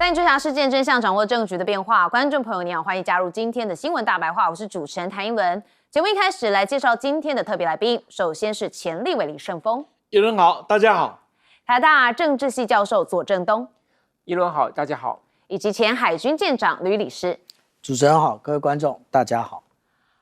带你追查事件真相，掌握证据的变化。观众朋友，你好，欢迎加入今天的新闻大白话，我是主持人谭英文。节目一开始来介绍今天的特别来宾，首先是前立委李胜峰，一轮好，大家好；台大政治系教授左正东，一轮好，大家好；以及前海军舰长吕礼师。主持人好，各位观众大家好。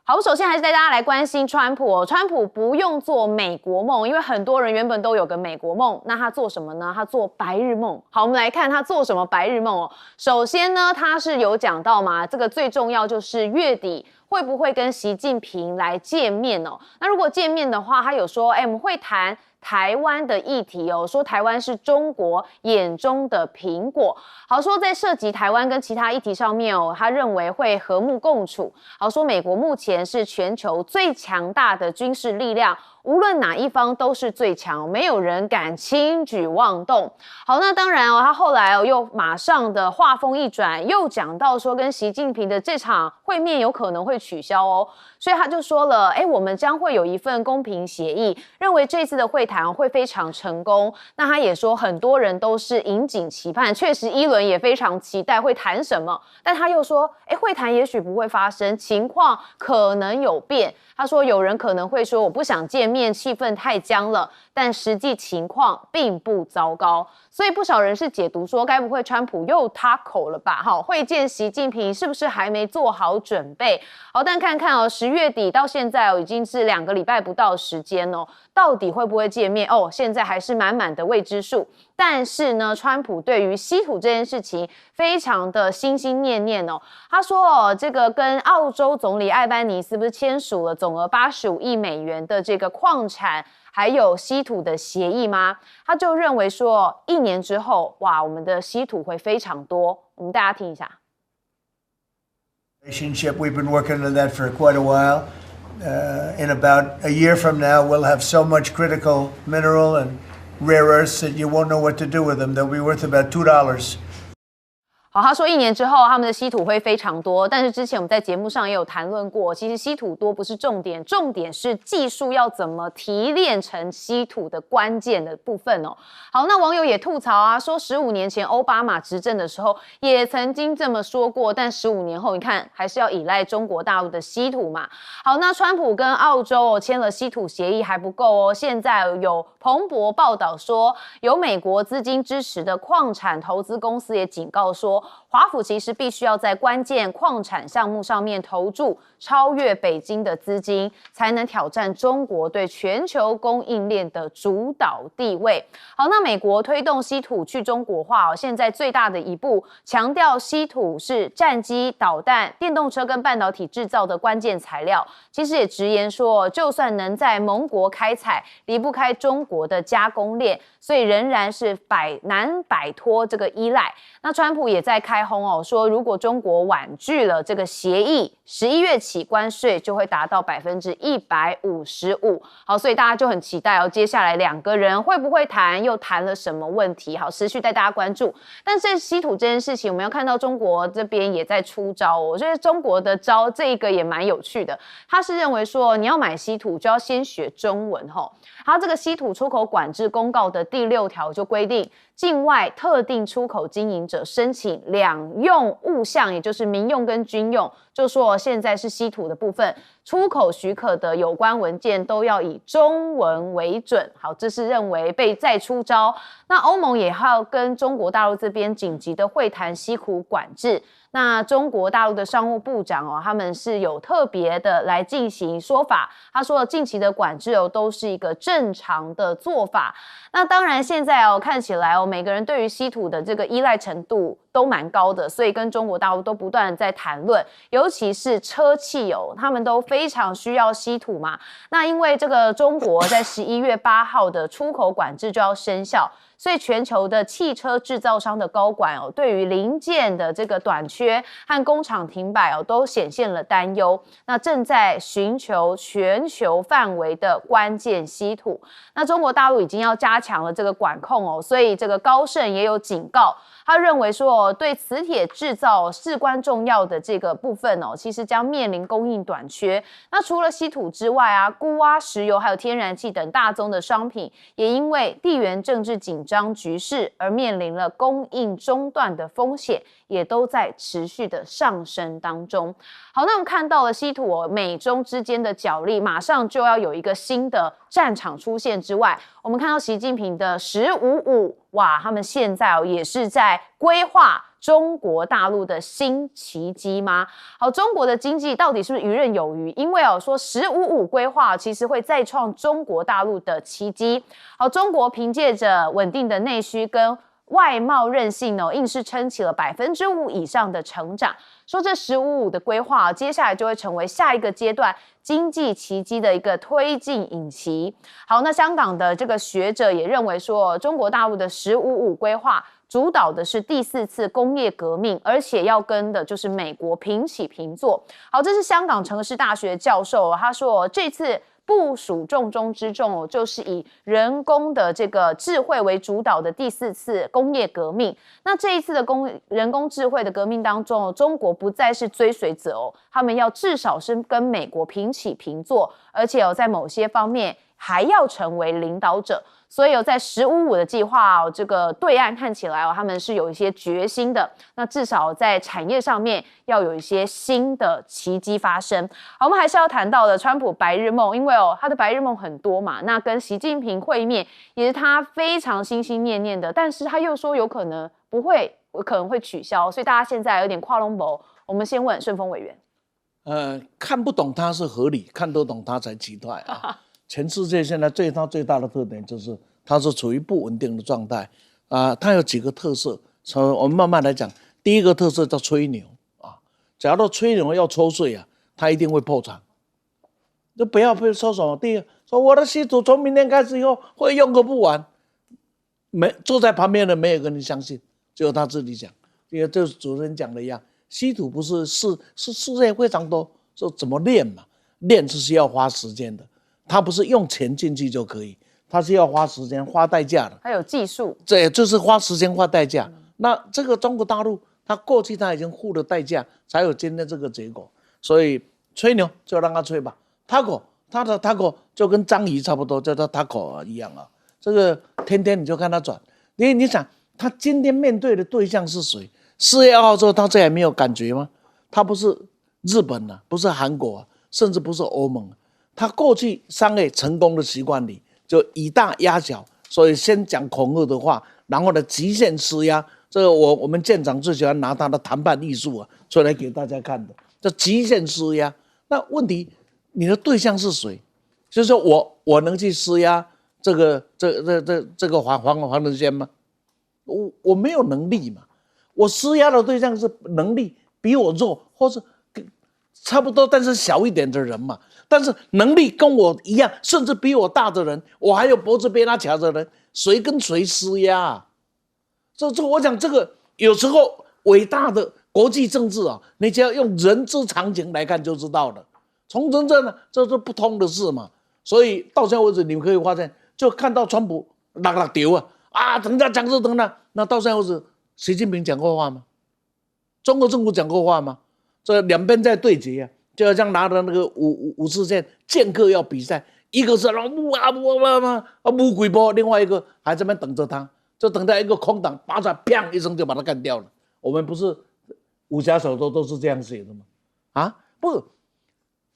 好，首先还是带大家来关心川普哦。川普不用做美国梦，因为很多人原本都有个美国梦，那他做什么呢？他做白日梦。好，我们来看他做什么白日梦哦。首先呢，他是有讲到嘛，这个最重要就是月底会不会跟习近平来见面哦？那如果见面的话，他有说，我们会谈台湾的议题哦，说台湾是中国眼中的苹果。好，说在涉及台湾跟其他议题上面哦，他认为会和睦共处。好，说美国目前是全球最强大的军事力量，无论哪一方都是最强，没有人敢轻举妄动。好，那当然哦，他后来哦又马上的话锋一转，又讲到说跟习近平的这场会面有可能会取消哦，所以他就说了，我们将会有一份公平协议，认为这次的会谈会非常成功。那他也说，很多人都是引颈期盼，确实一轮也非常期待会谈什么，但他又说，会谈也许不会发生，情况可能有变。他说，有人可能会说，我不想见面，气氛太僵了，但实际情况并不糟糕。所以不少人是解读说，该不会川普又塌口了吧？会见习近平是不是还没做好准备？好，但看看哦，10月底到现在已经是2个礼拜不到时间哦，到底会不会见面哦？现在还是满满的未知数。但是呢，川普对于稀土这件事情非常的心心念念哦。他说这个跟澳洲总理艾班尼斯不是签署了总额85亿美元的这个矿产还有稀土的协议吗？他就认为说，1年之后，哇，我们的稀土会非常多。我们大家听一下。Relationship, we've been working on that for quite a while. In about a year from now, we'll have so much critical mineral and rare earths that you won't know what to do with them. They'll be worth about $2. 好，他说1年之后他们的稀土会非常多，但是之前我们在节目上也有谈论过，其实稀土多不是重点，重点是技术要怎么提炼成稀土的关键的部分哦。好，那网友也吐槽啊，说15年前奥巴马执政的时候也曾经这么说过，但15年后你看还是要依赖中国大陆的稀土嘛。好，那川普跟澳洲签了稀土协议还不够哦，现在有彭博报道说，有美国资金支持的矿产投资公司也警告说，华府其实必须要在关键矿产项目上面投注超越北京的资金，才能挑战中国对全球供应链的主导地位。好，那美国推动稀土去中国化哦，现在最大的一步，强调稀土是战机、导弹、电动车跟半导体制造的关键材料。其实也直言说，就算能在盟国开采，离不开中国的加工链，所以仍然是难摆脱这个依赖。那川普也在开轰哦，说如果中国婉拒了这个协议，11月起关税就会达到155%。好，所以大家就很期待哦，接下来2个人会不会谈，又谈了什么问题？好，持续带大家关注。但是稀土这件事情，我们要看到中国这边也在出招哦。我觉得中国的招这个也蛮有趣的，他是认为说你要买稀土就要先学中文吼。他这个稀土出口管制公告的第6条就规定，境外特定出口经营者申请2用物项，也就是民用跟军用，就说现在是稀土的部分，出口许可的有关文件都要以中文为准。好，这是认为被再出招。那欧盟也要跟中国大陆这边紧急的会谈稀土管制。那中国大陆的商务部长他们是有特别的来进行说法。他说近期的管制都是一个正常的做法。那当然现在看起来每个人对于稀土的这个依赖程度都蛮高的，所以跟中国大陆都不断的在谈论，尤其是车企他们都非常需要稀土嘛。那因为这个中国在11月8号的出口管制就要生效，所以全球的汽车制造商的高管对于零件的这个短缺和工厂停摆都显现了担忧。那正在寻求全球范围的关键稀土。那中国大陆已经要加强了这个管控所以这个高盛也有警告，他认为说说对磁铁制造至关重要的这个部分其实将面临供应短缺。那除了稀土之外啊，钴啊、石油还有天然气等大宗的商品，也因为地缘政治紧张局势而面临了供应中断的风险，也都在持续的上升当中。好，那我们看到了稀土美中之间的角力，马上就要有一个新的战场出现之外，我们看到习近平的“15+5”，哇，他们现在也是在规划中国大陆的新奇迹吗？好，中国的经济到底是不是游刃有余？因为说“15+5”规划其实会再创中国大陆的奇迹。好，中国凭借着稳定的内需跟外贸韧性硬是撑起了5%以上的成长。说这“15+5”的规划接下来就会成为下一个阶段经济奇迹的一个推进引擎。好，那香港的这个学者也认为说，中国大陆的“15+5”规划主导的是第4次工业革命，而且要跟的就是美国平起平坐。好，这是香港城市大学教授他说这次部署重中之重就是以人工的这个智慧为主导的第4次工业革命。那这一次的人工智慧的革命当中中国不再是追随者他们要至少是跟美国平起平坐，而且在某些方面还要成为领导者。所以在“15+5”的计划这个对岸看起来他们是有一些决心的，那至少在产业上面要有一些新的奇迹发生。好，我们还是要谈到的川普白日梦，因为他的白日梦很多嘛，那跟习近平会面也是他非常心心念念的，但是他又说有可能不会，可能会取消，所以大家现在有点跨龙博。我们先问顺峰委员，看不懂它是合理，看得懂它才奇怪啊。全世界现在它最大的特点就是它是处于不稳定的状态它有几个特色，我们慢慢来讲。第一个特色叫吹牛假如吹牛要抽税它一定会破产。就不要被说什么，第一个说我的稀土从明天开始以后会用个不完，坐在旁边的没有个人相信，只有他自己讲。因为这主持人讲的一样，稀土不是世界非常多，说怎么炼嘛？炼是需要花时间的。它不是用钱进去就可以，它是要花时间、花代价的。还有技术，这就是花时间、花代价。那这个中国大陆，它过去它已经付了代价，才有今天这个结果。所以吹牛就让它吹吧。他的 taco 就跟章鱼差不多，叫做 taco 一样这个天天你就看他转，你想他今天面对的对象是谁？4月2号之后，他这还没有感觉吗？他不是日本不是韩国甚至不是欧盟。他过去商业成功的习惯里，就以大压小，所以先讲恐吓的话，然后呢极限施压。这个我们舰长最喜欢拿他的谈判艺术出来给大家看的，叫极限施压。那问题，你的对象是谁？就是说我能去施压这个黄仁轩吗？我没有能力嘛。我施压的对象是能力比我弱，或是差不多但是小一点的人嘛。但是能力跟我一样，甚至比我大的人，我还有脖子被他卡着人，谁跟谁施压这我讲这个有时候伟大的国际政治你只要用人之常情来看就知道了。从真正的这是不通的事嘛。所以到现在为止，你们可以发现，就看到川普拉丢等他讲这等他，那到现在为止，习近平讲过话吗？中国政府讲过话吗？这两边在对决就好像拿着那个武士剑客要比赛，一个是木鬼波，另外一个还在那边等着他，就等待一个空档，拔出来砰一声就把他干掉了。我们不是武侠小说都是这样写的吗？不，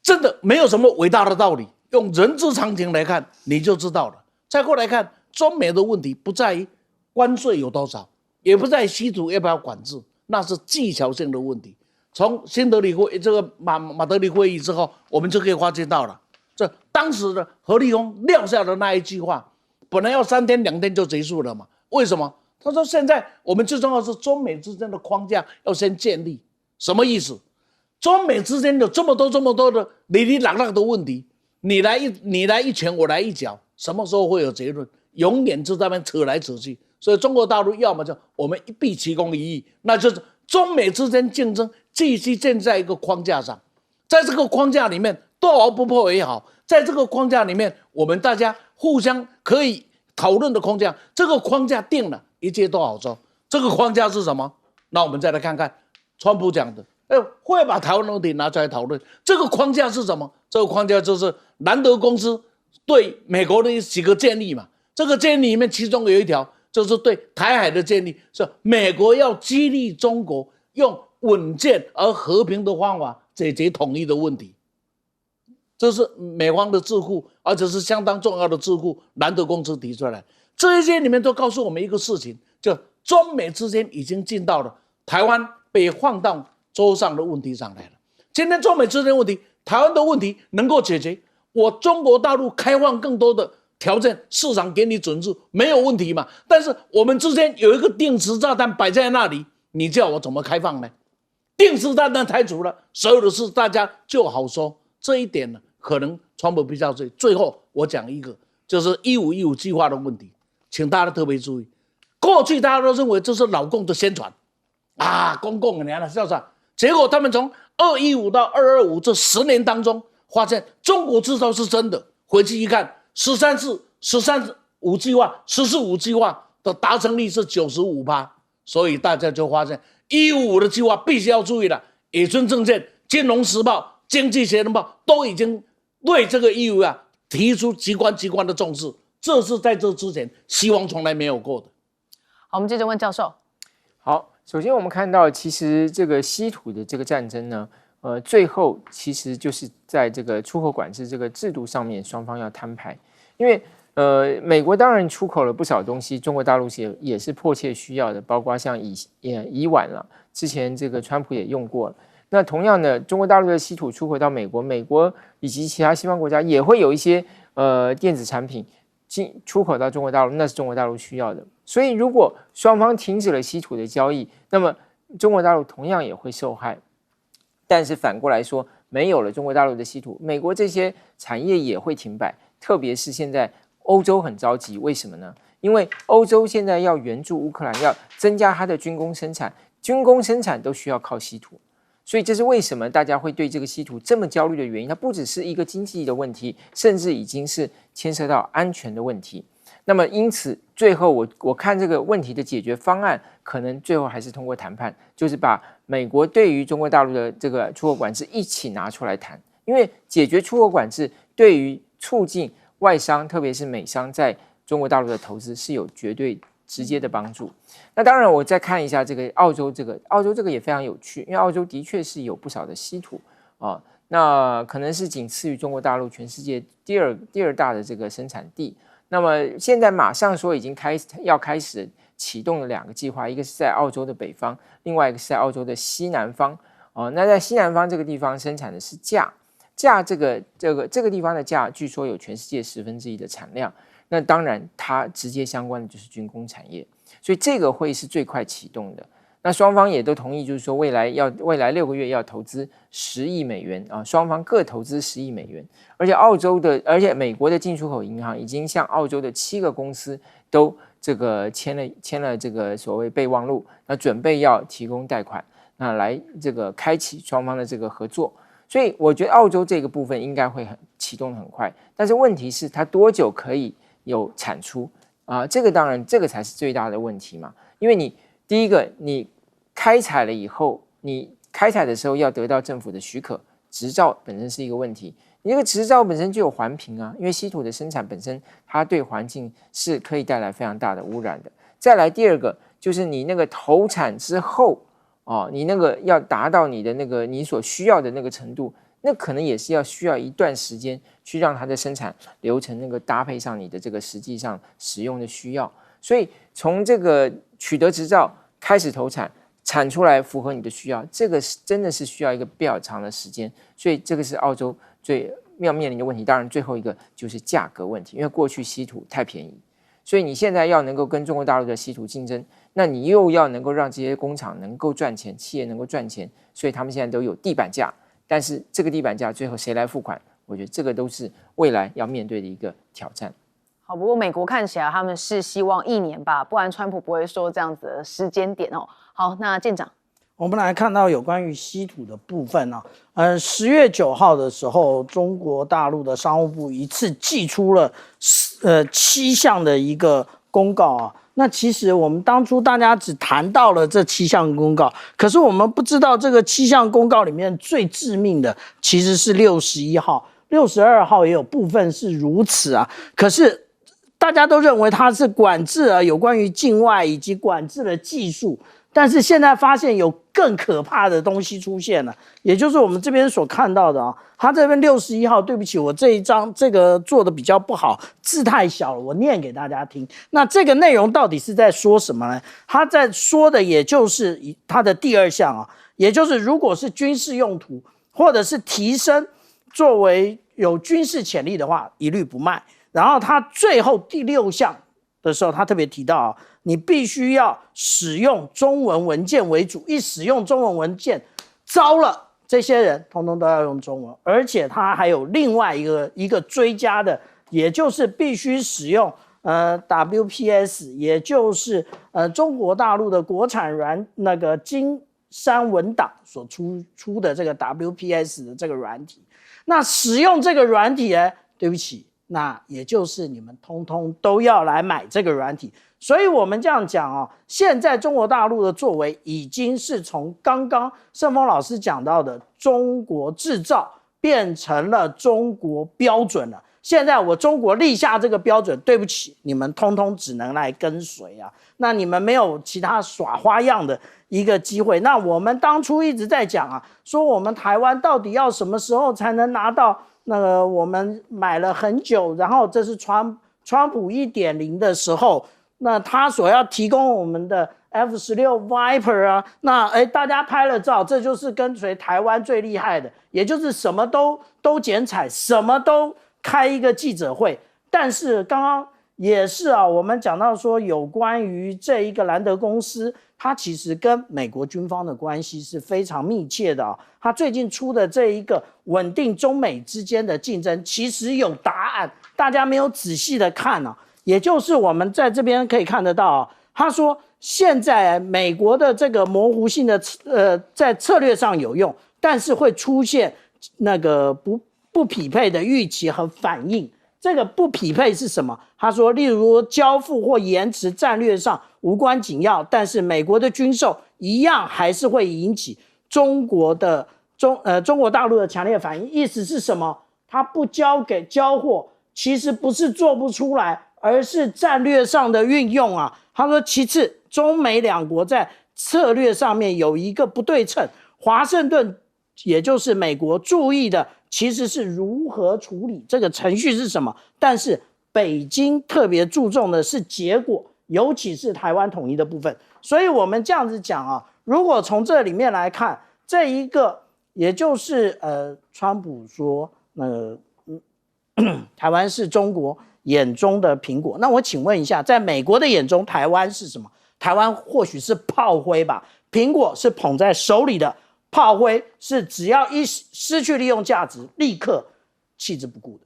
真的没有什么伟大的道理，用人之常情来看你就知道了。再过来看中美的问题，不在于关税有多少，也不在于稀土要不要管制，那是技巧性的问题。从新德里这个马德里会议之后，我们就可以发现到了，这当时的何立峰撂下的那一句话，本来要3天2天就结束了嘛？为什么？他说现在我们最重要是中美之间的框架要先建立，什么意思？中美之间有这么多的哩哩啦啦的问题，你来一拳，我来一脚，什么时候会有结论？永远就在那边扯来扯去。所以中国大陆要么就我们一臂齐攻一役，那就是中美之间竞争继续建在一个框架上，在这个框架里面斗而不破为好，在这个框架里面我们大家互相可以讨论的框架，这个框架定了，一切都好做。这个框架是什么？那我们再来看看川普讲的，会把台湾问题拿出来讨论。这个框架是什么？这个框架就是兰德公司对美国的几个建议嘛。这个建议里面，其中有一条就是对台海的建议，是美国要激励中国用稳健而和平的方法解决统一的问题。这是美方的智库，而且是相当重要的智库，兰德公司提出来。这一些里面都告诉我们一个事情，就中美之间已经进到了台湾被放到桌上的问题上来了。今天中美之间的问题，台湾的问题能够解决，我中国大陆开放更多的条件，市场给你准入，没有问题嘛。但是我们之间有一个定时炸弹摆在那里，你叫我怎么开放呢？定时炸弹拆除了，所有的事大家就好说。这一点呢，可能川普比较对。最后我讲一个，就是1515计划的问题，请大家特别注意。过去大家都认为这是老共的宣传啊，公共年了，是不是？结果他们从215到225这10年当中，发现中国制造是真的。回去一看，13计划、14计划的达成率是95%，所以大家就发现155的计划必须要注意了。野村证券、金融时报、经济学人报都已经对这个155提出机关的重视，这是在这之前西方从来没有过的。好，我们接着问教授。好，首先我们看到，其实这个稀土的这个战争呢，最后其实就是在这个出口管制这个制度上面，双方要摊牌。因为美国当然出口了不少东西，中国大陆也是迫切需要的，包括像乙烷了，之前这个川普也用过了。那同样的，中国大陆的稀土出口到美国，美国以及其他西方国家也会有一些电子产品出口到中国大陆，那是中国大陆需要的。所以如果双方停止了稀土的交易，那么中国大陆同样也会受害。但是反过来说，没有了中国大陆的稀土，美国这些产业也会停摆。特别是现在欧洲很着急，为什么呢？因为欧洲现在要援助乌克兰，要增加它的军工生产，军工生产都需要靠稀土。所以这是为什么大家会对这个稀土这么焦虑的原因。它不只是一个经济的问题，甚至已经是牵涉到安全的问题。那么因此最后我看这个问题的解决方案，可能最后还是通过谈判，就是把美国对于中国大陆的这个出口管制一起拿出来谈。因为解决出口管制对于促进外商，特别是美商在中国大陆的投资是有绝对直接的帮助。那当然我再看一下这个澳洲这个也非常有趣，因为澳洲的确是有不少的稀土啊，那可能是仅次于中国大陆全世界第二大的这个生产地。那么现在马上说已经要开始启动了2个计划，一个是在澳洲的北方，另外一个是在澳洲的西南方。那在西南方这个地方生产的是镓这个地方的镓，据说有全世界1/10的产量。那当然，它直接相关的就是军工产业，所以这个会是最快启动的。那双方也都同意，就是说未来6个月要投资10亿美元啊，双方各投资10亿美元。而且美国的进出口银行已经向澳洲的7个公司都这个签了这个所谓备忘录，那准备要提供贷款，那来这个开启双方的这个合作。所以我觉得澳洲这个部分应该会启动得很快，但是问题是它多久可以有产出啊？这个当然这个才是最大的问题嘛。因为你第一个，你开采了以后，你开采的时候要得到政府的许可，执照本身是一个问题。你这个执照本身就有环评啊，因为稀土的生产本身它对环境是可以带来非常大的污染的。再来第二个就是你那个投产之后你那个要达到你的那个你所需要的那个程度，那可能也是需要一段时间去让它的生产流程那个搭配上你的这个实际上使用的需要。所以从这个取得执照开始投产，产出来符合你的需要，这个真的是需要一个比较长的时间。所以这个是澳洲最要面临的问题。当然最后一个就是价格问题，因为过去稀土太便宜，所以你现在要能够跟中国大陆的稀土竞争，那你又要能够让这些工厂能够赚钱，企业能够赚钱，所以他们现在都有地板价。但是这个地板价最后谁来付款，我觉得这个都是未来要面对的一个挑战。好，不过美国看起来他们是希望1年吧，不然川普不会说这样子的时间点哦。好，那舰长，我们来看到有关于稀土的部分啊，10月9号的时候，中国大陆的商务部一次寄出了7项的一个公告啊。那其实我们当初大家只谈到了这7项公告，可是我们不知道这个7项公告里面最致命的其实是61号、62号也有部分是如此啊。可是大家都认为它是管制了有关于境外以及管制了技术，但是现在发现有更可怕的东西出现了，也就是我们这边所看到的啊。他这边61号，对不起，我这一张这个做的比较不好，字太小了，我念给大家听。那这个内容到底是在说什么呢？他在说的也就是他的第2项啊，也就是如果是军事用途或者是提升作为有军事潜力的话，一律不卖。然后他最后第6项的时候，他特别提到啊，你必须要使用中文文件为主，一使用中文文件，糟了。这些人通通都要用中文，而且他还有另外一个追加的，也就是必须使用WPS， 也就是中国大陆的国产那个金山文档所出的这个 WPS 的这个软体。那使用这个软体呢，对不起，那也就是你们通通都要来买这个软体。所以我们这样讲啊，现在中国大陆的作为已经是从刚刚盛峰老师讲到的中国制造变成了中国标准了。现在我中国立下这个标准，对不起，你们通通只能来跟随啊，那你们没有其他耍花样的一个机会。那我们当初一直在讲啊，说我们台湾到底要什么时候才能拿到那个我们买了很久，然后这是川普 1.0 的时候，那他所要提供我们的 F-16 Viper 啊，那大家拍了照，这就是跟随台湾最厉害的，也就是什么都剪彩，什么都开一个记者会。但是刚刚也是啊，我们讲到说有关于这一个兰德公司，它其实跟美国军方的关系是非常密切的啊。它最近出的这一个稳定中美之间的竞争，其实有答案，大家没有仔细的看啊。也就是我们在这边可以看得到啊，他说现在美国的这个模糊性的在策略上有用，但是会出现那个不匹配的预期和反应。这个不匹配是什么？他说，例如交付或延迟战略上无关紧要，但是美国的军售一样还是会引起中国大陆的强烈反应。意思是什么？他不交货，其实不是做不出来，而是战略上的运用啊。他说，其次，中美两国在策略上面有一个不对称，华盛顿也就是美国注意的其实是如何处理这个程序是什么，但是北京特别注重的是结果，尤其是台湾统一的部分。所以我们这样子讲啊，如果从这里面来看，这一个也就是川普说台湾是中国眼中的苹果。那我请问一下，在美国的眼中，台湾是什么？台湾或许是炮灰吧，苹果是捧在手里的，炮灰是只要一失去利用价值，立刻弃之不顾的。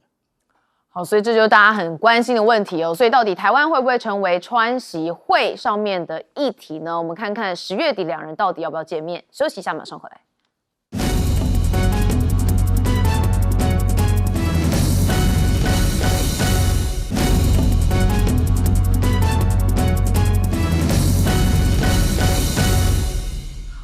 好，所以这就是大家很关心的问题哦。所以到底台湾会不会成为川习会上面的议题呢？我们看看10月底两人到底要不要见面。休息一下，马上回来。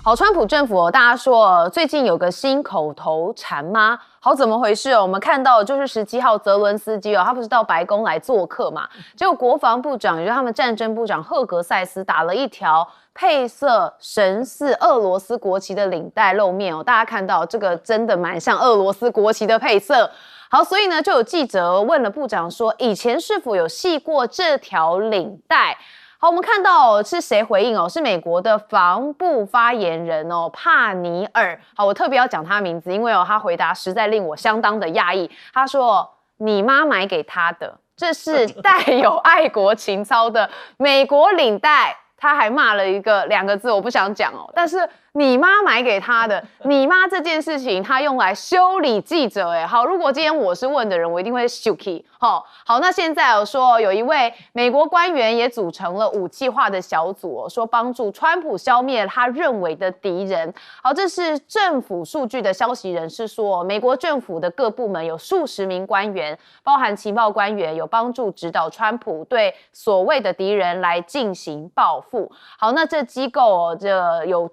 好，川普政府大家说最近有个新口头禅吗？好，怎么回事哦？我们看到就是17号泽伦斯基他不是到白宫来做客嘛？结果国防部长也就是他们战争部长赫格塞斯打了一条配色神似俄罗斯国旗的领带露面大家看到这个真的蛮像俄罗斯国旗的配色。好，所以呢就有记者问了部长说，以前是否有系过这条领带？好，我们看到是谁回应是美国的防部发言人帕尼尔。好，我特别要讲他名字，因为他回答实在令我相当的讶异。他说：“你妈买给他的，这是带有爱国情操的美国领带，他还骂了2个字，我不想讲哦，但是你妈买给他的，你妈这件事情，他用来修理记者，好，如果今天我是问的人，我一定会生气，好，那现在说有一位美国官员也组成了武器化的小组，说帮助川普消灭他认为的敌人，好，这是政府数据的消息人士说，美国政府的各部门有数十名官员，包含情报官员，有帮助指导川普对所谓的敌人来进行报复。好，那这机构这有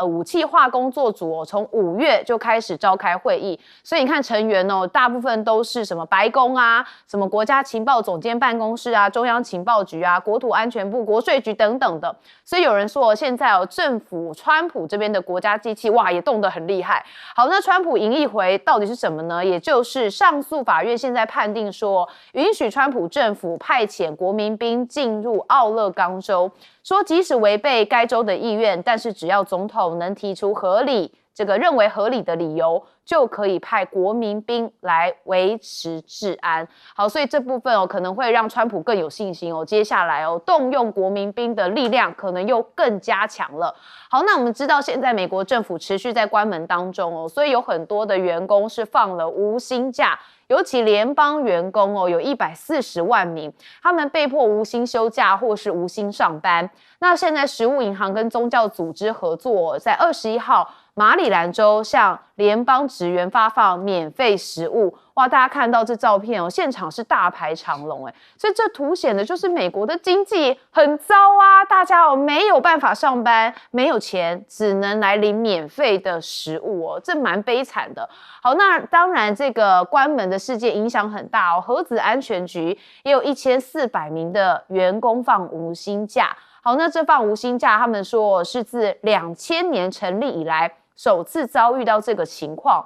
武器化工作组从5月就开始召开会议，所以你看成员大部分都是什么白宫啊、什么国家情报总监办公室啊、中央情报局啊、国土安全部、国税局等等的。所以有人说现在政府川普这边的国家机器哇也动得很厉害。好，那川普赢一回到底是什么呢？也就是上诉法院现在判定说，允许川普政府派遣国民兵进入奥勒冈州，说即使违背该州的意愿，但是只要总统能提出认为合理的理由，就可以派国民兵来维持治安。好，所以这部分可能会让川普更有信心接下来动用国民兵的力量可能又更加强了。好，那我们知道现在美国政府持续在关门当中所以有很多的员工是放了无薪假。尤其联邦员工有140万名，他们被迫无薪休假或是无薪上班。那现在食物银行跟宗教组织合作，在21号马里兰州向联邦职员发放免费食物。哇，大家看到这照片现场是大排长龙所以这凸显的就是美国的经济很糟啊，大家没有办法上班，没有钱，只能来领免费的食物这蛮悲惨的。好，那当然这个关门的事件影响很大核子安全局也有1400名的员工放无薪假。好，那这放无薪假，他们说是自2000年成立以来首次遭遇到这个情况。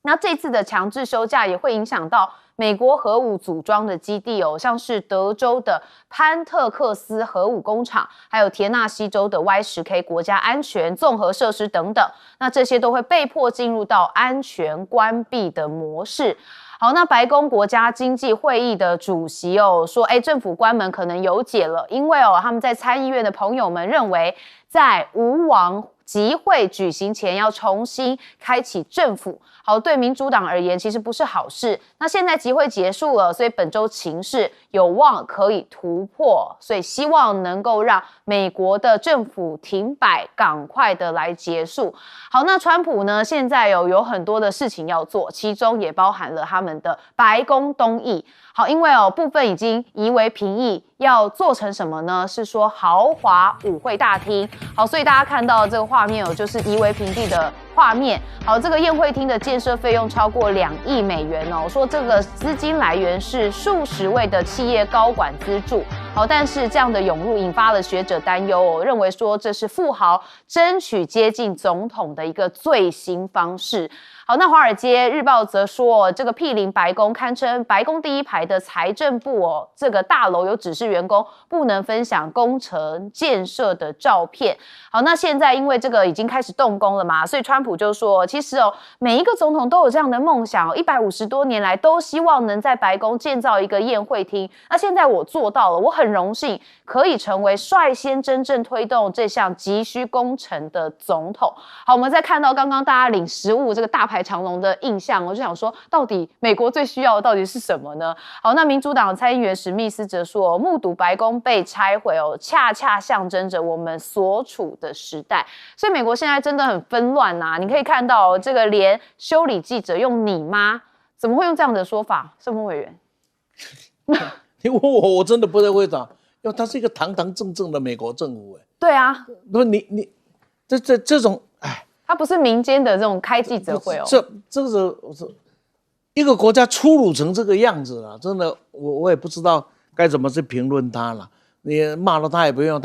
那这次的强制休假也会影响到美国核武组装的基地像是德州的潘特克斯核武工厂，还有田纳西州的 Y10K 国家安全综合设施等等，那这些都会被迫进入到安全关闭的模式。好，那白宫国家经济会议的主席说，政府关门可能有解了，因为他们在参议院的朋友们认为，在无王集会举行前要重新开启政府。好，对民主党而言其实不是好事。那现在集会结束了，所以本周情势有望可以突破，所以希望能够让美国的政府停摆，赶快的来结束。好，那川普呢，现在有很多的事情要做，其中也包含了他们的白宫东翼。好，因为部分已经夷为平议，要做成什么呢？是说豪华舞会大厅。好，所以大家看到这个画面就是夷为平地的画面。好，这个宴会厅的建设费用超过2亿美元说这个资金来源是数十位的企业高管资助。好，但是这样的涌入引发了学者担忧认为说这是富豪争取接近总统的一个最新方式。好，那《华尔街日报》则说，这个毗邻白宫，堪称白宫第一排的财政部这个大楼有指示员工不能分享工程建设的照片。好，那现在因为这个已经开始动工了嘛，所以川普就说，其实每一个总统都有这样的梦想150多年来都希望能在白宫建造一个宴会厅。那现在我做到了，我很荣幸可以成为率先真正推动这项急需工程的总统。好，我们再看到刚刚大家领食物这个大排长龙的印象，我就想说，到底美国最需要的到底是什么呢？好，那民主党参议员史密斯则说，目睹白宫被拆毁恰恰象征着我们所处的时代。所以美国现在真的很纷乱啊！你可以看到这个连修理记者用你妈，怎么会用这样的说法？盛峰委员，你问我真的不太会答，因为他是一个堂堂正正的美国政府对啊，不你这种他不是民间的这种开记者会这是一个国家粗鲁成这个样子了，真的我也不知道该怎么去评论他了。你骂了他也不用，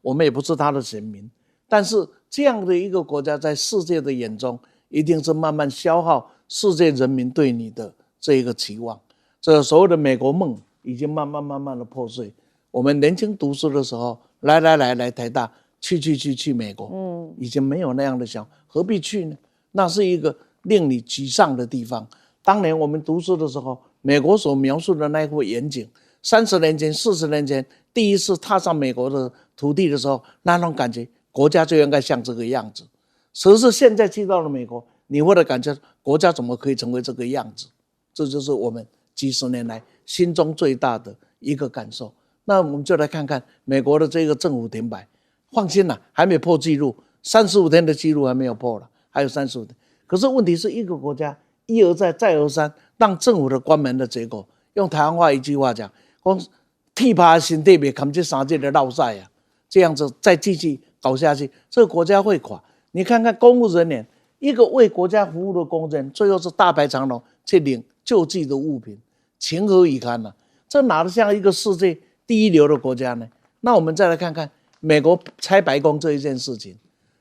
我们也不是他的选民。但是这样的一个国家，在世界的眼中，一定是慢慢消耗世界人民对你的这一个期望。这所谓的美国梦已经慢慢的破碎。我们年轻读书的时候，来台大，去美国，已经没有那样的想，何必去呢？那是一个令你沮丧的地方。当年我们读书的时候，美国所描述的那一幅远景， 30年前、40年前第一次踏上美国的土地的时候，那种感觉，国家就应该像这个样子。可是现在去到了美国，你会的感觉，国家怎么可以成为这个样子？这就是我们几十年来心中最大的一个感受。那我们就来看看美国的这个政府停摆，放心啦，还没破纪录，35天的纪录还没有破了，还有35天。可是问题是一个国家一而再再而三让政府的关门的结果，用台湾话一句话讲，说铁打心底别扛这3届的落赛啊，这样子再继续搞下去，这个国家会垮。你看看公务人员，一个为国家服务的工人，最后是大排长龙去领救济的物品，情何以堪啊？这哪得像一个世界第一流的国家呢？那我们再来看看美国拆白宫这一件事情，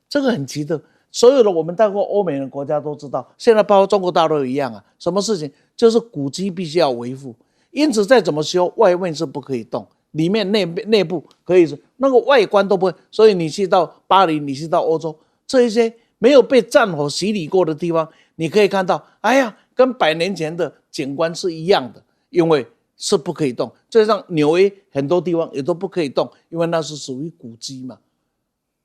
这个很奇特。所有的我们到过欧美的国家都知道，现在包括中国大陆一样啊，什么事情就是古迹必须要维护，因此再怎么修，外面是不可以动，里面内部可以，那个外观都不会。所以你去到巴黎，你去到欧洲，这一些没有被战火洗礼过的地方，你可以看到，哎呀，跟100年前的景观是一样的，因为是不可以动。就像纽约很多地方也都不可以动，因为那是属于古迹嘛。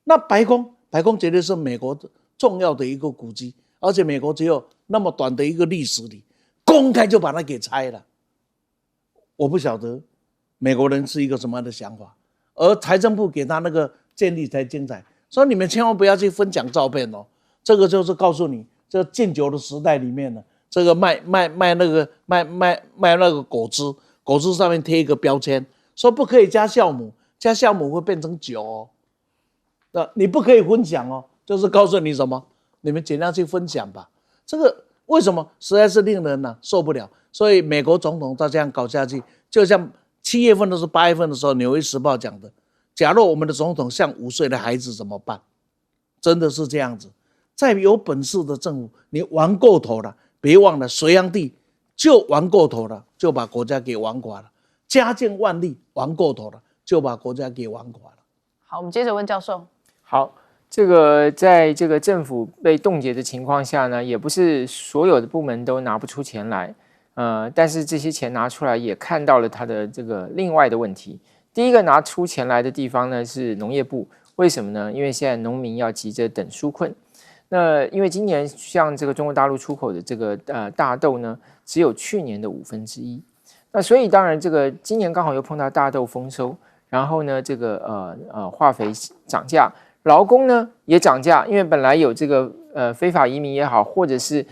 那白宫绝对是美国重要的一个古迹，而且美国只有那么短的一个历史里，公开就把它给拆了。我不晓得美国人是一个什么样的想法，而财政部给他那个建立才精彩。所以你们千万不要去分享照片哦，这个就是告诉你，这禁酒的时代里面呢，这个卖那个果汁上面贴一个标签，说不可以加酵母，加酵母会变成酒哦。那你不可以分享哦，就是告诉你什么，你们尽量去分享吧。这个为什么实在是令人受不了？所以美国总统他这样搞下去，就像7月份的时候、8月份的时候，《纽约时报》讲的。假如我们的总统像5岁的孩子怎么办？真的是这样子。再有本事的政府，你玩过头了，别忘了隋炀帝就玩过头了，就把国家给玩垮了。嘉靖、万历玩过头了，就把国家给玩垮了。好，我们接着问教授。好，这个在这个政府被冻结的情况下呢，也不是所有的部门都拿不出钱来，但是这些钱拿出来也看到了它的这个另外的问题。第一个拿出钱来的地方呢是农业部，为什么呢？因为现在农民要急着等纾困。那因为今年像这个中国大陆出口的这个大豆呢，只有去年的1/5。那所以当然这个今年刚好又碰到大豆丰收，然后呢这个化肥涨价，劳工呢也涨价，因为本来有这个非法移民也好，或者是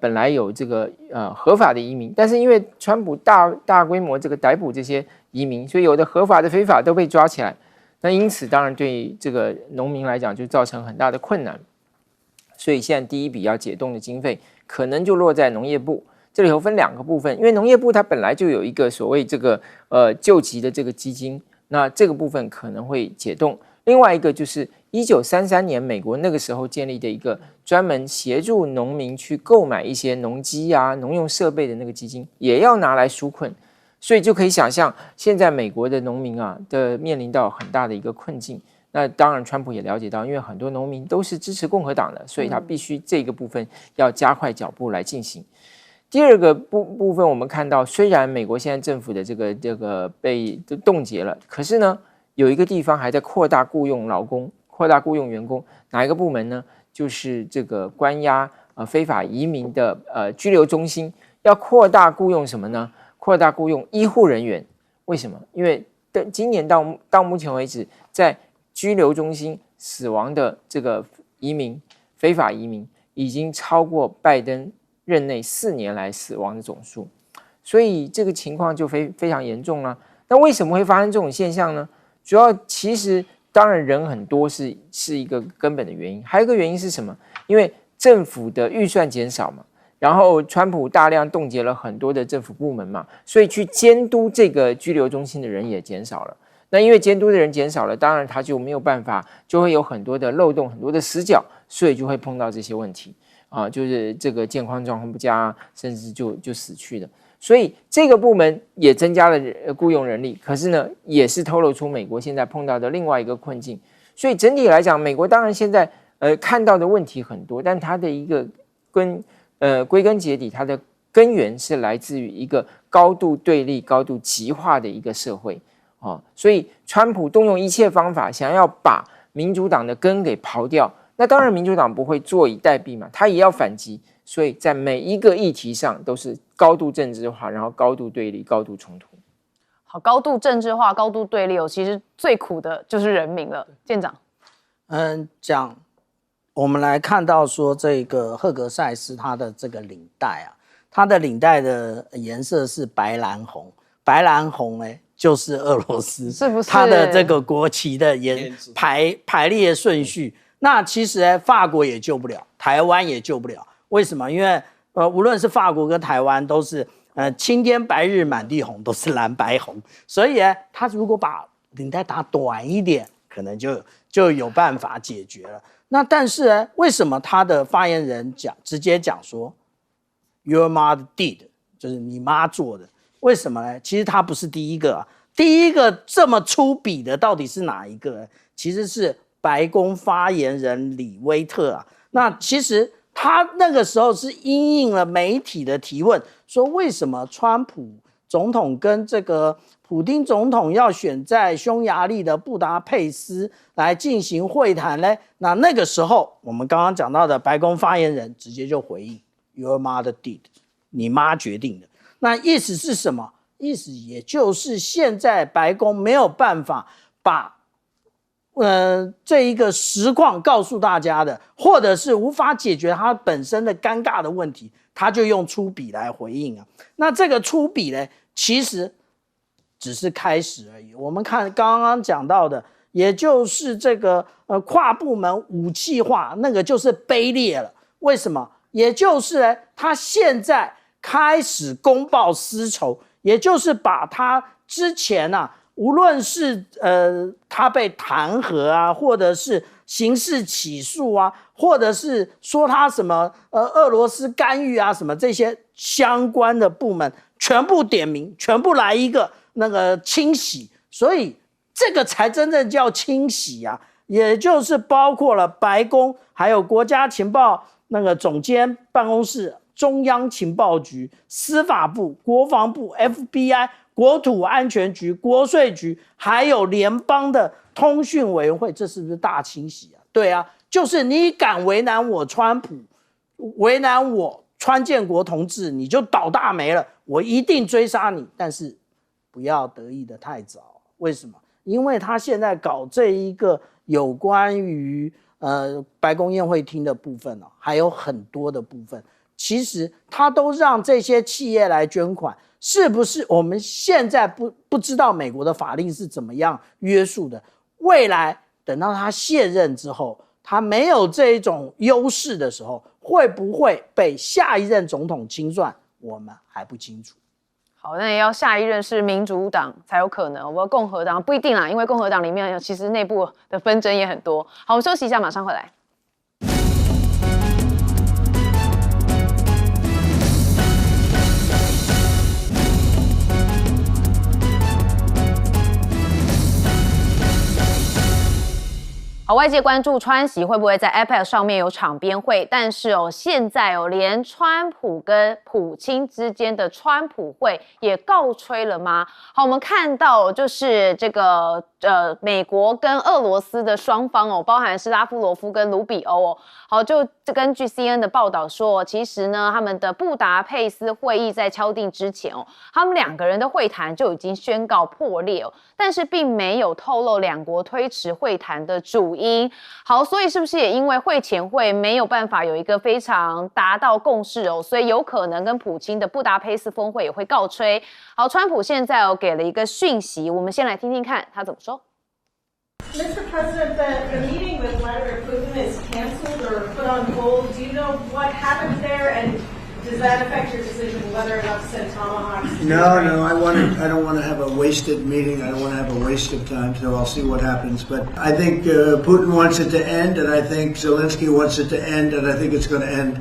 本来有这个合法的移民，但是因为川普大规模这个逮捕这些移民，所以有的合法的非法都被抓起来。那因此当然对这个农民来讲就造成很大的困难。所以现在第一笔要解冻的经费可能就落在农业部。这里头分2个部分，因为农业部它本来就有一个所谓这个救急的这个基金，那这个部分可能会解冻。另外一个就是1933年美国那个时候建立的一个专门协助农民去购买一些农机啊、农用设备的那个基金，也要拿来纾困。所以就可以想象，现在美国的农民的面临到很大的一个困境。那当然，川普也了解到，因为很多农民都是支持共和党的，所以他必须这个部分要加快脚步来进行。第二个部分，我们看到，虽然美国现在政府的这个被冻结了，可是呢，有一个地方还在扩大雇佣劳工、扩大雇佣员工。哪一个部门呢？就是这个关押非法移民的拘留中心，要扩大雇佣什么呢？扩大雇佣医护人员。为什么？因为今年到目前为止，在拘留中心死亡的这个非法移民已经超过拜登任内4年来死亡的总数，所以这个情况就非常严重了。那为什么会发生这种现象呢？主要其实当然人很多是一个根本的原因，还有一个原因是什么？因为政府的预算减少嘛，然后川普大量冻结了很多的政府部门嘛，所以去监督这个拘留中心的人也减少了。那因为监督的人减少了，当然他就没有办法，就会有很多的漏洞、很多的死角，所以就会碰到这些问题就是这个健康状况不佳甚至就死去的。所以这个部门也增加了雇佣人力，可是呢，也是透露出美国现在碰到的另外一个困境。所以整体来讲，美国当然现在看到的问题很多，但它的一个归根结底，它的根源是来自于一个高度对立、高度极化的一个社会所以川普动用一切方法，想要把民主党的根给刨掉。那当然，民主党不会坐以待毙嘛，他也要反击。所以在每一个议题上都是高度政治化，然后高度对立、高度冲突。好，高度政治化、高度对立其实最苦的就是人民了。舰长，我们来看到说这个赫格塞斯他的这个领带他的领带的颜色是白蓝红，白蓝红就是俄罗斯，是不是？他的这个国旗的排列顺序，那其实法国也救不了，台湾也救不了。为什么？因为无论是法国跟台湾都是青天白日满地红，都是蓝白红，所以他如果把领带打短一点，可能就有办法解决了。那但是为什么他的发言人直接讲说 Your mother did， 就是你妈做的？为什么呢？其实他不是第一个第一个这么粗鄙的到底是哪一个？其实是白宫发言人李威特那其实他那个时候是因应了媒体的提问，说为什么川普总统跟这个普丁总统要选在匈牙利的布达佩斯来进行会谈呢？那个时候我们刚刚讲到的白宫发言人直接就回应 Your mother did， 你妈决定的。那意思是什么？意思也就是现在白宫没有办法把这一个实况告诉大家的，或者是无法解决它本身的尴尬的问题，他就用粗鄙来回应那这个粗鄙呢，其实只是开始而已。我们看刚刚讲到的，也就是这个跨部门武器化，那个就是卑劣了。为什么？也就是他现在开始公报私仇，也就是把他之前无论是他被弹劾或者是刑事起诉或者是说他什么俄罗斯干预什么这些相关的部门全部点名，全部来一个那个清洗，所以这个才真正叫清洗也就是包括了白宫，还有国家情报那个总监办公室、中央情报局、司法部、国防部、FBI、国土安全局、国税局，还有联邦的通讯委员会，这是不是大清洗对就是你敢为难我川普，为难我川建国同志，你就倒大霉了，我一定追杀你。但是不要得意的太早，为什么？因为他现在搞这一个有关于白宫宴会厅的部分还有很多的部分，其实他都让这些企业来捐款，是不是？我们现在不知道美国的法令是怎么样约束的，未来等到他卸任之后，他没有这一种优势的时候，会不会被下一任总统清算，我们还不清楚。好，那也要下一任是民主党才有可能，我共和党不一定啦，因为共和党里面其实内部的纷争也很多。好，我们休息一下，马上回来。好，外界关注川习会不会在 IPAC 上面有场边会，但是现在连川普跟普京之间的川普会也告吹了吗？好，我们看到就是这个美国跟俄罗斯的双方包含是拉夫罗夫跟卢比欧好，就根据 CNN 的报道说，其实呢，他们的布达佩斯会议在敲定之前他们两个人的会谈就已经宣告破裂但是并没有透露两国推迟会谈的主因。好，所以是不是也因为会前会没有办法有一个非常达到共识所以有可能跟普京的布达佩斯峰会也会告吹。好，川普现在给了一个讯息，我们先来听听看他怎么说。Mr. President, the meeting with Vladimir Putin is canceled or put on hold. Do you know what happened there, and does that affect your decision whether or not to send tomahawks? No, I don't want to have a wasted meeting. I don't want to have a waste of time, so I'll see what happens. But I think Putin wants it to end, and I think Zelensky wants it to end, and I think it's going to end.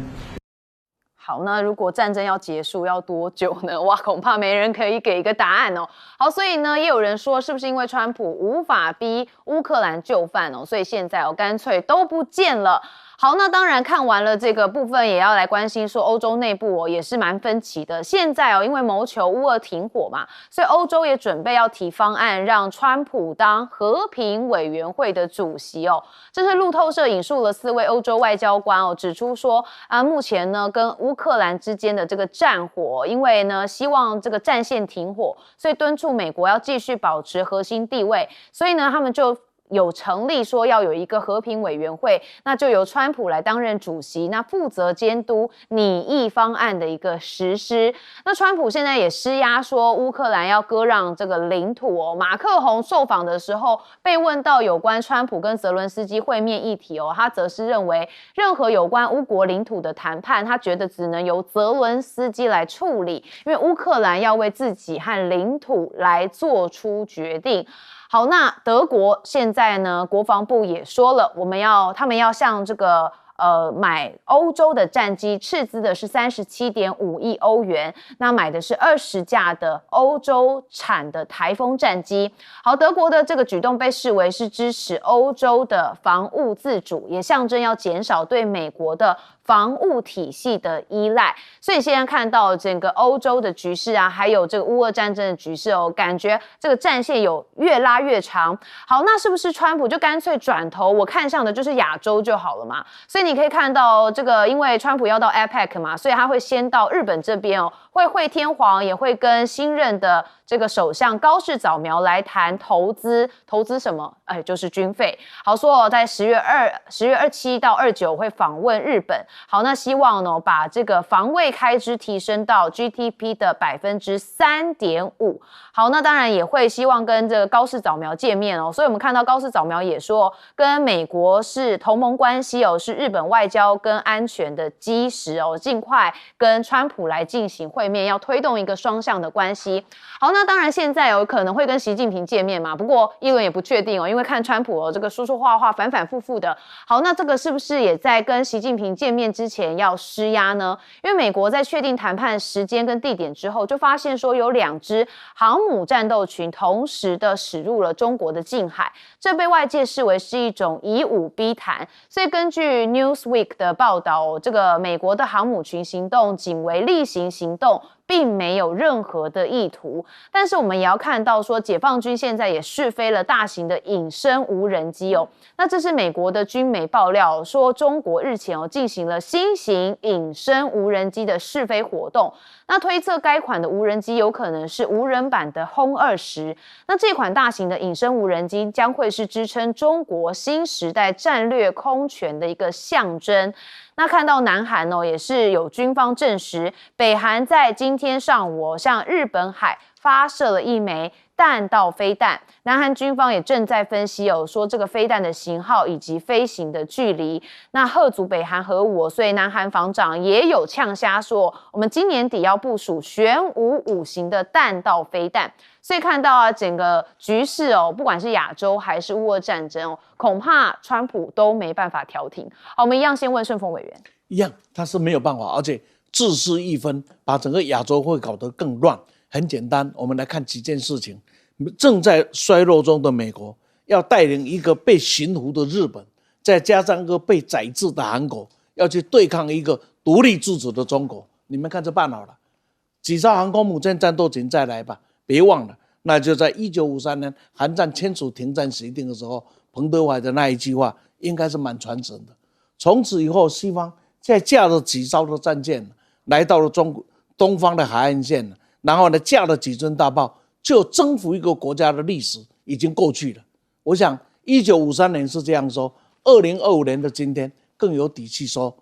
好，那如果战争要结束要多久呢？哇，恐怕没人可以给一个答案好，所以呢，也有人说，是不是因为川普无法逼乌克兰就范所以现在干脆都不见了。好，那当然看完了这个部分，也要来关心说欧洲内部也是蛮分歧的。现在因为谋求乌俄停火嘛，所以欧洲也准备要提方案，让川普当和平委员会的主席这是路透社引述了4位欧洲外交官指出说目前呢跟乌克兰之间的这个战火，因为呢希望这个战线停火，所以敦促美国要继续保持核心地位，所以呢他们就有成立说要有一个和平委员会，那就由川普来担任主席，那负责监督拟议方案的一个实施。那川普现在也施压说乌克兰要割让这个领土马克宏受访的时候被问到有关川普跟泽伦斯基会面议题他则是认为任何有关乌国领土的谈判，他觉得只能由泽伦斯基来处理，因为乌克兰要为自己和领土来做出决定。好，那德国现在呢，国防部也说了，他们要向这个买欧洲的战机，斥资的是37.5亿欧元，那买的是20架的欧洲产的台风战机。好，德国的这个举动被视为是支持欧洲的防务自主，也象征要减少对美国的防务体系的依赖。所以现在看到整个欧洲的局势还有这个乌俄战争的局势感觉这个战线有越拉越长。好，那是不是川普就干脆转头我看上的就是亚洲就好了嘛？所以你可以看到这个，因为川普要到 APEC 嘛，所以他会先到日本这边会天皇，也会跟新任的这个首相高市早苗来谈投资什么？就是军费。好，说在10月27到29会访问日本。好，那希望呢把这个防卫开支提升到 GDP 的3.5%。好，那当然也会希望跟这个高市早苗见面所以我们看到高市早苗也说，跟美国是同盟关系是日本外交跟安全的基石尽快跟川普来进行会面，要推动一个双向的关系。好，那当然现在有可能会跟习近平见面嘛，不过议论也不确定因为看川普这个说话反反复复的。好，那这个是不是也在跟习近平见面之前要施压呢？因为美国在确定谈判时间跟地点之后，就发现说有2支航母战斗群同时的驶入了中国的近海，这被外界视为是一种以武逼谈。所以根据 Newsweek 的报道这个美国的航母群行动仅为例行行动，并没有任何的意图。但是我们也要看到说，解放军现在也试飞了大型的隐身无人机那这是美国的军媒爆料说，中国日前进行了新型隐身无人机的试飞活动。那推测该款的无人机有可能是无人版的轰20。那这款大型的隐身无人机将会是支撑中国新时代战略空权的一个象征。那看到南韩也是有军方证实，北韩在今天上午向日本海发射了一枚弹道飞弹。南韩军方也正在分析说这个飞弹的型号以及飞行的距离。那嚇阻北韩核武所以南韩防长也有呛瞎说，我们今年底要部署玄武5型的弹道飞弹。所以看到整个局势不管是亚洲还是乌俄战争恐怕川普都没办法调停。好，我们一样先问顺风委员。一样，他是没有办法，而且自私一分，把整个亚洲会搞得更乱。很简单，我们来看几件事情。正在衰落中的美国要带领一个被驯服的日本，再加上一个被宰制的韩国，要去对抗一个独立自主的中国。你们看这办好了，几艘航空母舰战斗群再来吧。别忘了，那就在1953年韩战签署停战协定的时候，彭德怀的那一句话应该是蛮传神的。从此以后，西方再架了几艘的战舰来到了东方的海岸线，然后呢架了几尊大炮，就征服一个国家的历史已经过去了。我想1953年是这样说，2025年的今天更有底气说，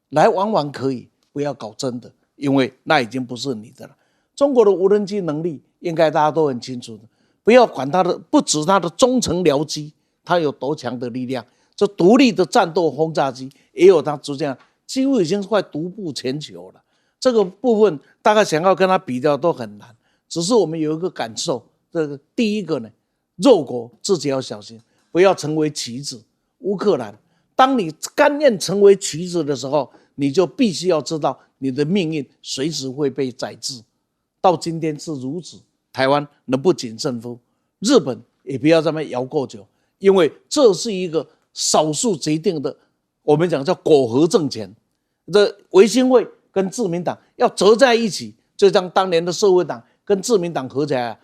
来玩玩可以，不要搞真的，因为那已经不是你的了。中国的无人机能力应该大家都很清楚的，不要管它的，不止它的中程僚机，它有多强的力量，这独立的战斗轰炸机也有它逐渐，几乎已经快独步全球了。这个部分大概想要跟它比较都很难，只是我们有一个感受，这个第一个呢，弱国自己要小心，不要成为棋子。乌克兰，当你甘愿成为棋子的时候，你就必须要知道你的命运随时会被宰制。到今天是如此，台湾能不谨慎乎？日本也不要这么摇过久，因为这是一个少数决定的我们讲叫苟合政权，这维新会跟自民党要折在一起，就像当年的社会党跟自民党合起来，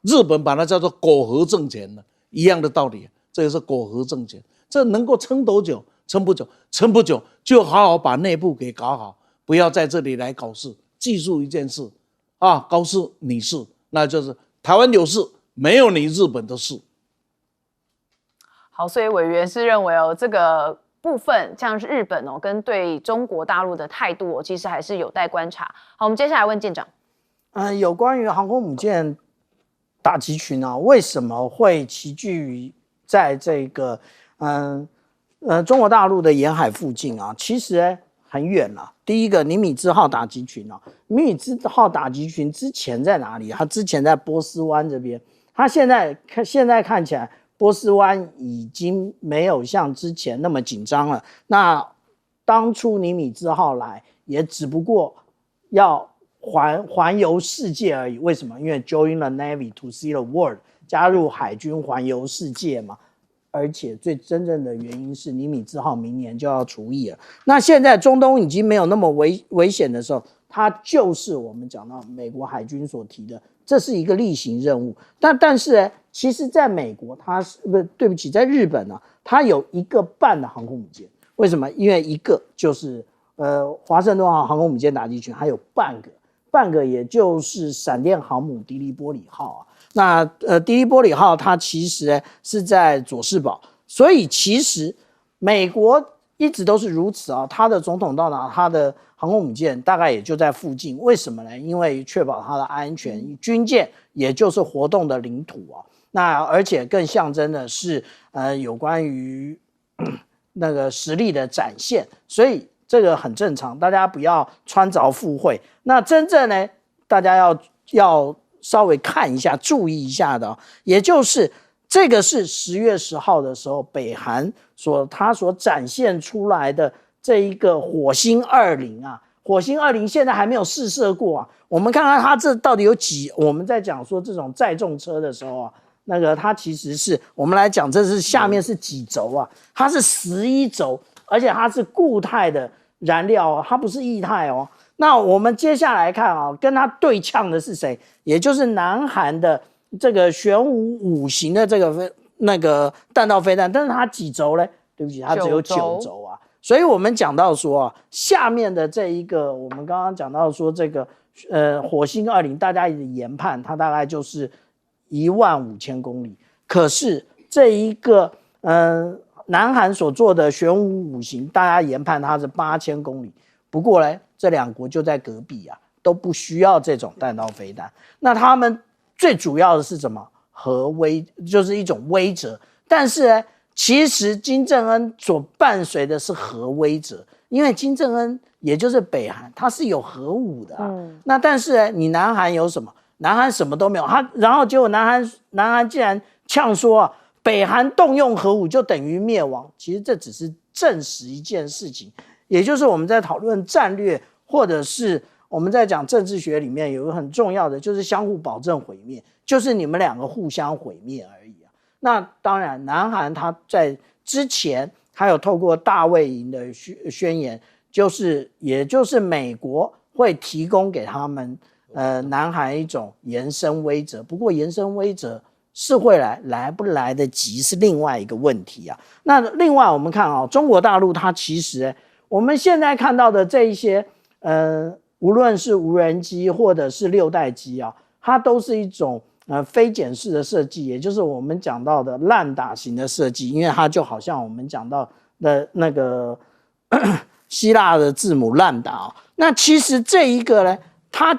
日本把它叫做苟合政权了，一样的道理，这也是苟合政权。这能够撑多久？撑不久，撑不久就好好把内部给搞好，不要在这里来搞事。记住一件事啊，高事你事，那就是台湾有事，没有你日本的事。好，所以委员是认为这个部分像是日本跟对中国大陆的态度其实还是有待观察。好，我们接下来问舰长。有关于航空母舰打击群为什么会齐聚在这个中国大陆的沿海附近其实很远了。第一个尼米兹号打击群尼米兹号打击群之前在哪里？它之前在波斯湾这边，它现在看起来波斯湾已经没有像之前那么紧张了。那当初尼米兹号来也只不过要环游世界而已。为什么？因为 join the Navy to see the world， 加入海军环游世界嘛。而且最真正的原因是尼米兹号明年就要除役了。那现在中东已经没有那么危险的时候，它就是我们讲到美国海军所提的，这是一个例行任务。但是其实在美国它是对不起，在日本它有1个半的航空母舰。为什么？因为一个就是华盛顿号航空母舰打击群，还有半个也就是闪电航母迪利波里号那迪利波里号它其实是在佐世保，所以其实美国一直都是如此它的总统到哪，它的航空母舰大概也就在附近。为什么呢？因为确保它的安全，军舰也就是活动的领土那而且更象征的是有关于那个实力的展现，所以这个很正常，大家不要穿凿附会。那真正呢，大家要稍微看一下、注意一下的也就是这个是10月10号的时候，北韩它所展现出来的这一个火星20火星20现在还没有试射过我们看看它这到底有几？我们在讲说这种载重车的时候那个它其实是我们来讲，这是下面是几轴它是11轴，而且它是固态的燃料它不是液态那我们接下来看跟它对呛的是谁？也就是南韩的这个玄武5型的这个那个弹道飞弹，但是它几轴呢？对不起，它只有9轴所以我们讲到说下面的这一个，我们刚刚讲到说这个火星20，大家也研判它大概就是15000公里。可是这一个南韩所做的玄武5型，大家研判它是8000公里。不过呢，这2国就在隔壁都不需要这种弹道飞弹。那他们最主要的是什么？就是一种威慑。但是呢，其实金正恩所伴随的是核威慑，因为金正恩也就是北韩，他是有核武的那但是呢，你南韩有什么？南韩什么都没有。然后结果南韩竟然呛说北韩动用核武就等于灭亡。其实这只是证实一件事情。也就是我们在讨论战略，或者是我们在讲政治学里面有一个很重要的，就是相互保证毁灭，就是你们2个互相毁灭而已那当然，南韩他在之前他有透过大卫营的宣言，也就是美国会提供给他们南韩一种延伸威慑。不过延伸威慑是会来不来得及是另外一个问题那另外我们看中国大陆它其实我们现在看到的这一些无论是无人机或者是6代机它都是一种非检式的设计，也就是我们讲到的烂打型的设计。因为它就好像我们讲到的那个希腊的字母烂打那其实这一个呢，它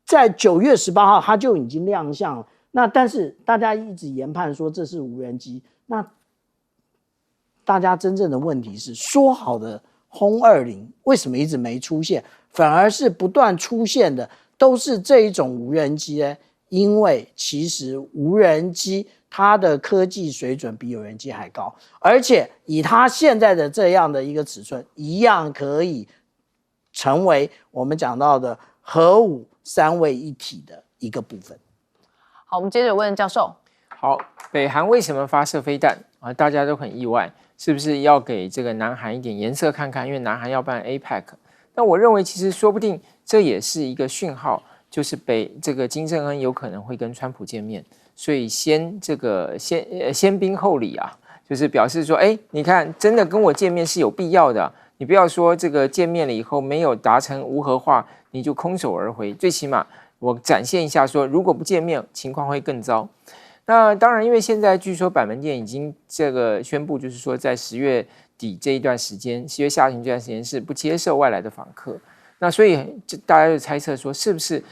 在9月18号它就已经亮相了。那但是大家一直研判说这是无人机，那大家真正的问题是，说好的轰20为什么一直没出现，反而是不断出现的都是这一种无人机呢？因为其实无人机它的科技水准比有人机还高，而且以它现在的这样的一个尺寸，一样可以成为我们讲到的核武3位一体的一个部分。好，我们接着问教授。好，北韩为什么发射飞弹大家都很意外。是不是要给这个南韩一点颜色看看？因为南韩要办 APEC， 那我认为其实说不定这也是一个讯号，就是这个金正恩有可能会跟川普见面，所以先兵后礼啊，就是表示说，哎，你看真的跟我见面是有必要的，你不要说这个见面了以后没有达成无核化，你就空手而回，最起码我展现一下说，如果不见面，情况会更糟。那当然，因为现在据说板门店已经这个宣布，就是说在10月底这一段时间，10月下旬这段时间是不接受外来的访客。那所以大家就猜测说，是不是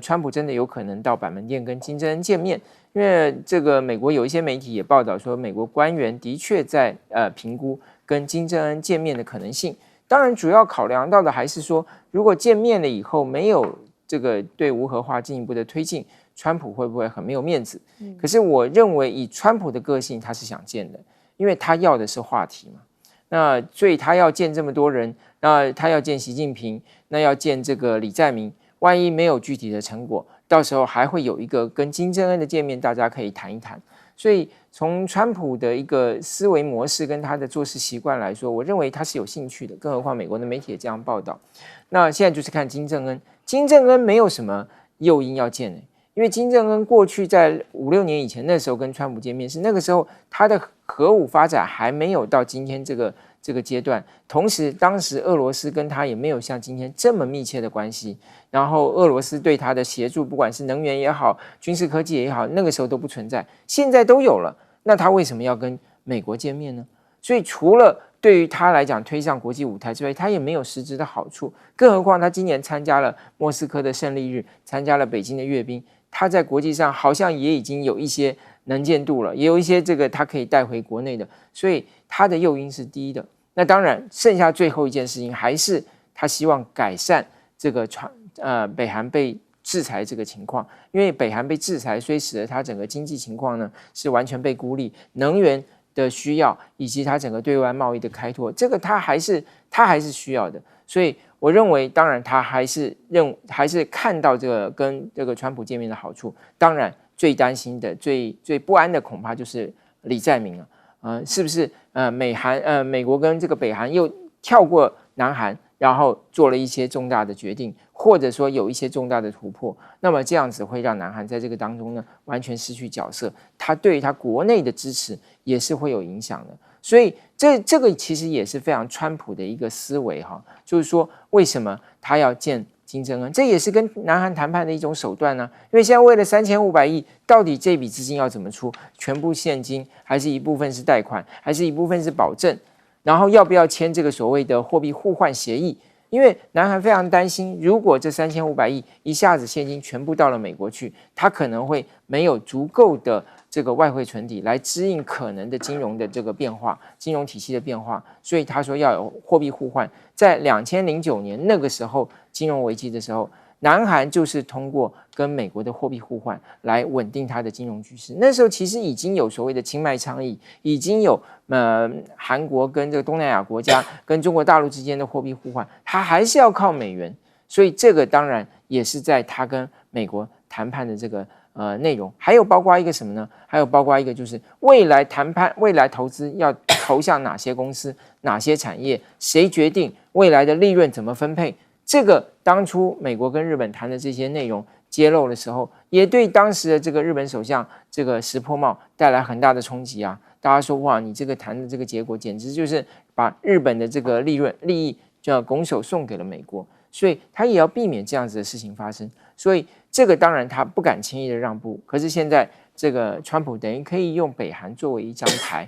川普真的有可能到板门店跟金正恩见面？因为这个美国有一些媒体也报道说，美国官员的确在评估跟金正恩见面的可能性。当然，主要考量到的还是说，如果见面了以后没有这个对无核化进一步的推进，川普会不会很没有面子？可是我认为以川普的个性，他是想见的，因为他要的是话题嘛。那所以他要见这么多人，那他要见习近平，那要见这个李在明，万一没有具体的成果，到时候还会有一个跟金正恩的见面，大家可以谈一谈。所以从川普的一个思维模式跟他的做事习惯来说，我认为他是有兴趣的，更何况美国的媒体也这样报道。那现在就是看金正恩，金正恩没有什么诱因要见的，因为金正恩过去在5、6年以前，那时候跟川普见面是那个时候他的核武发展还没有到今天这个阶段，同时当时俄罗斯跟他也没有像今天这么密切的关系，然后俄罗斯对他的协助，不管是能源也好，军事科技也好，那个时候都不存在，现在都有了，那他为什么要跟美国见面呢？所以除了对于他来讲推上国际舞台之外，他也没有实质的好处，更何况他今年参加了莫斯科的胜利日，参加了北京的阅兵，他在国际上好像也已经有一些能见度了，也有一些这个他可以带回国内的，所以他的诱因是低的。那当然，剩下最后一件事情还是他希望改善这个北韩被制裁这个情况，因为北韩被制裁，所以使得他整个经济情况呢是完全被孤立，能源的需要以及他整个对外贸易的开拓，这个他还是需要的。所以我认为，当然他还是看到这个跟这个川普见面的好处。当然，最担心的、最不安的恐怕就是李在明了。是不是美国跟这个北韩又跳过南韩，然后做了一些重大的决定，或者说有一些重大的突破？那么这样子会让南韩在这个当中呢完全失去角色，他对于他国内的支持也是会有影响的。所以这个其实也是非常川普的一个思维哈，就是说为什么他要见金正恩，这也是跟南韩谈判的一种手段呢。因为现在为了3500亿，到底这笔资金要怎么出？全部现金，还是一部分是贷款，还是一部分是保证？然后要不要签这个所谓的货币互换协议？因为南韩非常担心，如果这3500亿一下子现金全部到了美国去，它可能会没有足够的这个外汇存底来支应可能的金融的这个变化，金融体系的变化。所以他说要有货币互换。在2009年那个时候金融危机的时候，南韩就是通过跟美国的货币互换来稳定它的金融局势。那时候其实已经有所谓的清迈倡议，已经有韩国跟这个东南亚国家跟中国大陆之间的货币互换，它还是要靠美元。所以这个当然也是在他跟美国谈判的这个内容。还有包括一个什么呢？还有包括一个就是未来谈判、未来投资要投向哪些公司、哪些产业，谁决定未来的利润怎么分配？这个当初美国跟日本谈的这些内容揭露的时候，也对当时的这个日本首相这个石破茂带来很大的冲击啊！大家说哇，你这个谈的这个结果，简直就是把日本的这个利益就要拱手送给了美国，所以他也要避免这样子的事情发生。所以这个当然他不敢轻易的让步，可是现在这个川普等于可以用北韩作为一张牌。